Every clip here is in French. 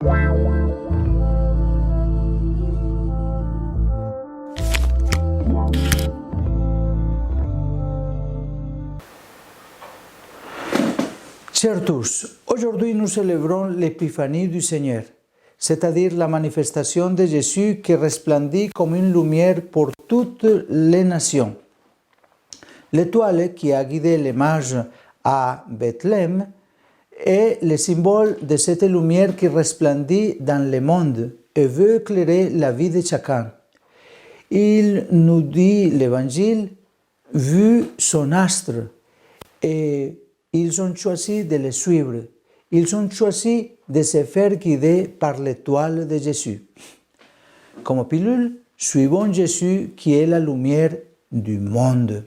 Chers tous, aujourd'hui nous célébrons l'épiphanie du Seigneur, c'est-à-dire la manifestation de Jésus qui resplendit comme une lumière pour toutes les nations. L'étoile qui a guidé les mages à Bethléem est le symbole de cette lumière qui resplendit dans le monde et veut éclairer la vie de chacun. Il nous dit l'Évangile, vu son astre, et ils ont choisi de le suivre. Ils ont choisi de se faire guider par l'étoile de Jésus. Comme pilule, suivons Jésus qui est la lumière du monde.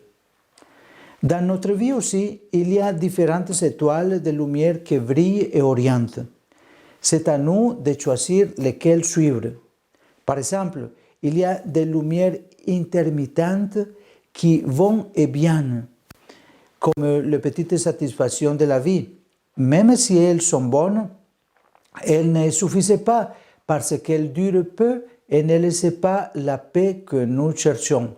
Dans notre vie aussi, il y a différentes étoiles de lumière qui brillent et orientent. C'est à nous de choisir lesquelles suivre. Par exemple, il y a des lumières intermittentes qui vont et viennent, comme les petites satisfactions de la vie. Même si elles sont bonnes, elles ne suffisent pas parce qu'elles durent peu et ne laissent pas la paix que nous cherchons.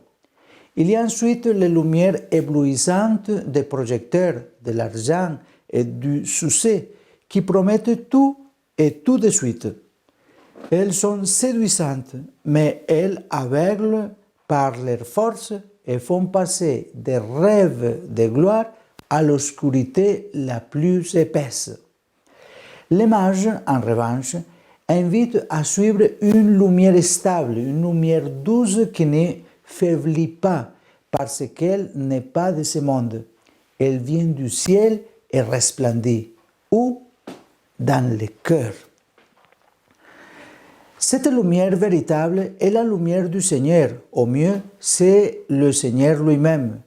Il y a ensuite les lumières éblouissantes des projecteurs, de l'argent et du succès qui promettent tout et tout de suite. Elles sont séduisantes, mais elles aveuglent par leur force et font passer des rêves de gloire à l'obscurité la plus épaisse. Les mages, en revanche, invitent à suivre une lumière stable, une lumière douce qui ne faiblit pas, parce qu'elle n'est pas de ce monde. Elle vient du ciel et resplendit, ou dans le cœur. Cette lumière véritable est la lumière du Seigneur. Au mieux, c'est le Seigneur lui-même.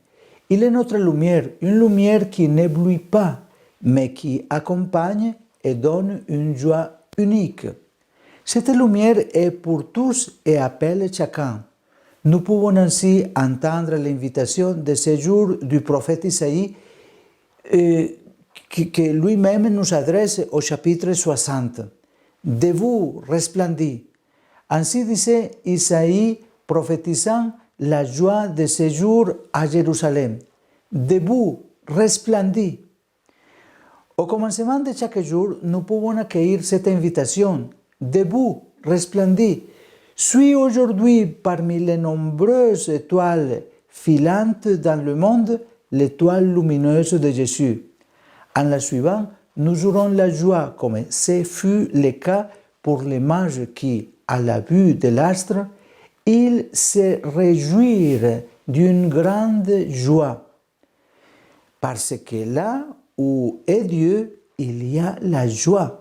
Il est notre lumière, une lumière qui n'éblouit pas, mais qui accompagne et donne une joie unique. Cette lumière est pour tous et appelle chacun. Nous pouvons ainsi entendre l'invitation de ce jour du prophète Isaïe que lui-même nous adresse au chapitre 60. De vous resplendit. Ainsi disait Isaïe prophétisant la joie de ce jour à Jérusalem. De vous resplendit. Au commencement de chaque jour, nous pouvons accueillir cette invitation. De vous resplendit. Suis aujourd'hui parmi les nombreuses étoiles filantes dans le monde l'étoile lumineuse de Jésus. En la suivant, nous aurons la joie, comme ce fut le cas pour les mages qui, à la vue de l'astre, ils se réjouirent d'une grande joie. Parce que là où est Dieu, il y a la joie.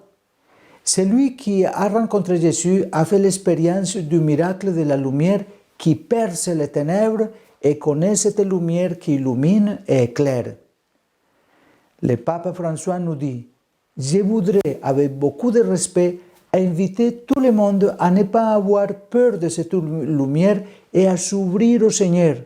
Celui qui a rencontré Jésus a fait l'expérience du miracle de la lumière qui perce les ténèbres et connaît cette lumière qui illumine et éclaire. Le pape François nous dit: je voudrais, avec beaucoup de respect, inviter tout le monde à ne pas avoir peur de cette lumière et à s'ouvrir au Seigneur.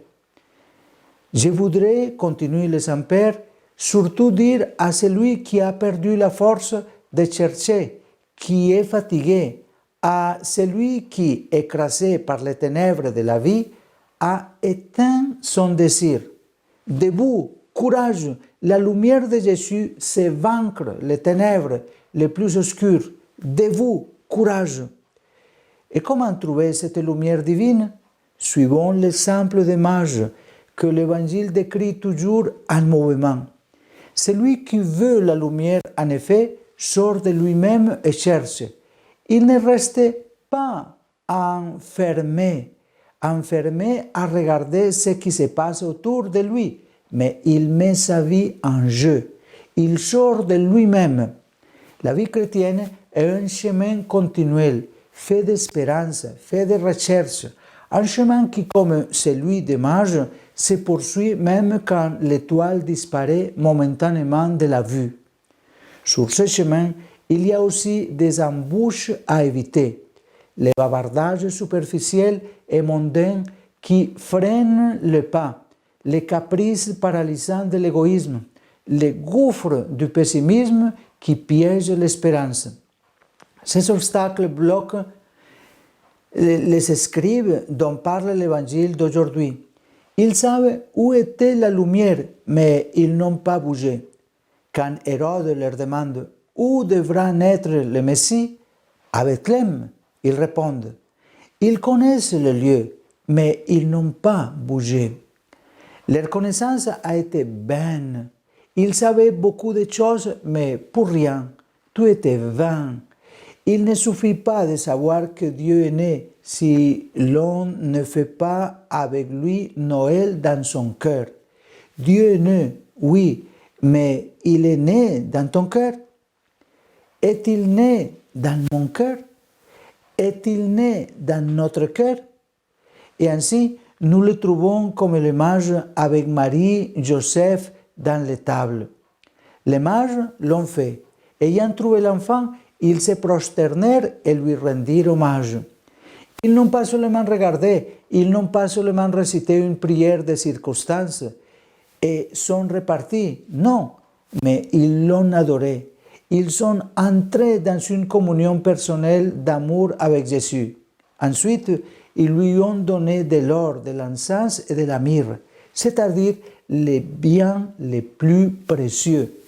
Je voudrais, continue le Saint-Père, surtout dire à celui qui a perdu la force de chercher, qui est fatigué, à celui qui, écrasé par les ténèbres de la vie, a éteint son désir. Debout, courage, la lumière de Jésus sait vaincre les ténèbres les plus obscures. Debout, courage. Et comment trouver cette lumière divine? Suivons l'exemple des mages que l'Évangile décrit toujours en mouvement. Celui qui veut la lumière, en effet, sort de lui-même et cherche. Il ne reste pas enfermé à regarder ce qui se passe autour de lui, mais il met sa vie en jeu. Il sort de lui-même. La vie chrétienne est un chemin continuel, fait d'espérance, fait de recherche, un chemin qui, comme celui des mages, se poursuit même quand l'étoile disparaît momentanément de la vue. Sur ce chemin, il y a aussi des embûches à éviter. Les bavardages superficiels et mondains qui freinent le pas, les caprices paralysants de l'égoïsme, les gouffres du pessimisme qui piègent l'espérance. Ces obstacles bloquent les scribes dont parle l'évangile d'aujourd'hui. Ils savent où était la lumière, mais ils n'ont pas bougé. Quand Hérode leur demande où devra naître le Messie, à Bethléem, ils répondent. Ils connaissent le lieu, mais ils n'ont pas bougé. Leur connaissance a été vaine. Ils savaient beaucoup de choses, mais pour rien. Tout était vain. Il ne suffit pas de savoir que Dieu est né si l'on ne fait pas avec lui Noël dans son cœur. Dieu est né, oui, mais il est né dans ton cœur. Est-il né dans mon cœur? Est-il né dans notre cœur? Et ainsi, nous le trouvons comme les mages avec Marie, Joseph dans l'étable. Les mages l'ont fait. Ayant trouvé l'enfant, ils se prosternèrent et lui rendirent hommage. Ils n'ont pas seulement regardé, ils n'ont pas seulement récité une prière de circonstance et sont repartis. Non, mais ils l'ont adoré. Ils sont entrés dans une communion personnelle d'amour avec Jésus. Ensuite, ils lui ont donné de l'or, de l'encens et de la myrrhe, c'est-à-dire les biens les plus précieux.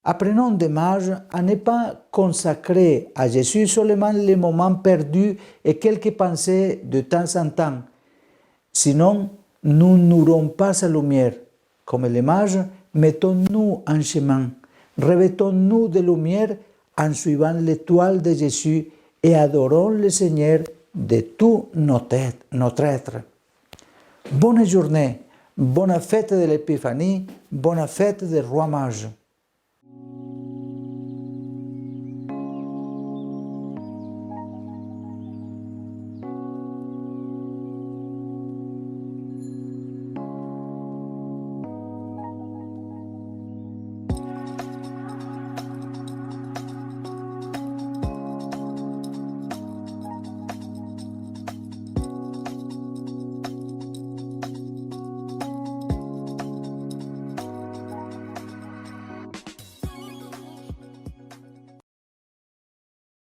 Apprenons des mages à ne pas consacrer à Jésus seulement les moments perdus et quelques pensées de temps en temps. Sinon, nous n'aurons pas sa lumière. Comme les mages, mettons-nous en chemin. Revêtons-nous de lumière en suivant l'étoile de Jésus et adorons le Seigneur de tout notre être. Bonne journée, bonne fête de l'Épiphanie, bonne fête des rois mages.